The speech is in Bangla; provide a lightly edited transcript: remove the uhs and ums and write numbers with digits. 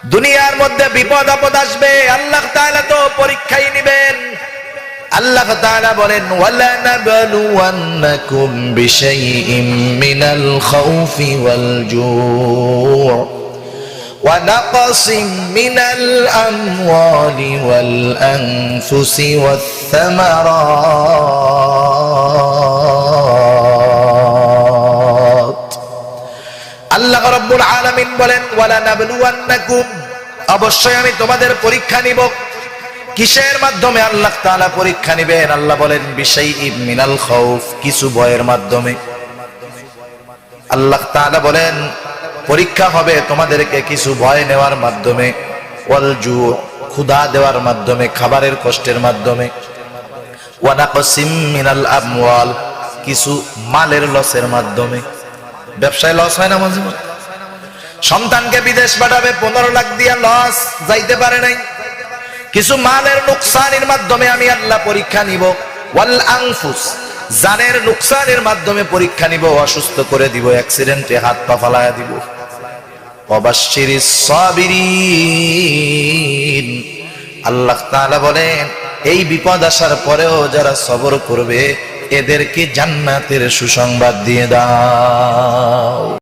দুনিয়ার মধ্যে বিপদ আপদ আসবে, আল্লাহ তাআলা তো পরীক্ষাই নেবেন। আল্লাহ তাআলা বলেন, ওয়ালা নাবলুওয়ান্নাকুম বিশাইইম মিনাল খাউফি ওয়াল জু' ওয়া নাকসিম মিনাল আমওয়ালি ওয়াল আনফুসি ওয়াস সামারাত। আল্লাহ রাব্বুল আলামিন বলেন, ওয়ালা নাবলুওয়ান্নাকুম, অবশ্যই আমি তোমাদের পরীক্ষা নিব। কিসের মাধ্যমে আল্লাহ তাআলা পরীক্ষা নেবেন? আল্লাহ বলেন, বিশাইইম মিনাল খাউফ, কিছু ভয়ের মাধ্যমে। আল্লাহ তাআলা বলেন পরীক্ষা হবে তোমাদেরকে কিছু ভয় নেওয়ার মাধ্যমে, ওয়াল জু', ক্ষুধা দেওয়ার মাধ্যমে, খাবারের কষ্টের মাধ্যমে, ওয়া নাকসিম মিনাল আমওয়াল, কিছু মালের লসের মাধ্যমে। ব্যবসায় লস হয় না মাঝে মাঝে? সন্তানকে বিদেশ পাঠাবে, 15 লাখ দিয়া লস, যাইতে পারে নাই। কিছু মালের নুকসানের মাধ্যমে আমি আল্লাহ পরীক্ষা নিব। ওয়াল আনফুস, জানের নুকসানের মাধ্যমে পরীক্ষা নিব, অসুস্থ করে দিব, অ্যাক্সিডেন্টে হাত পা ফালায়া দিব। ওয়াবাশশিরিস সাবিরিন, আল্লাহ তাআলা বলেন এই বিপদ আসার পরেও যারা সবর করবে এদেরকে জান্নাতের সুসংবাদ দিয়ে দাও।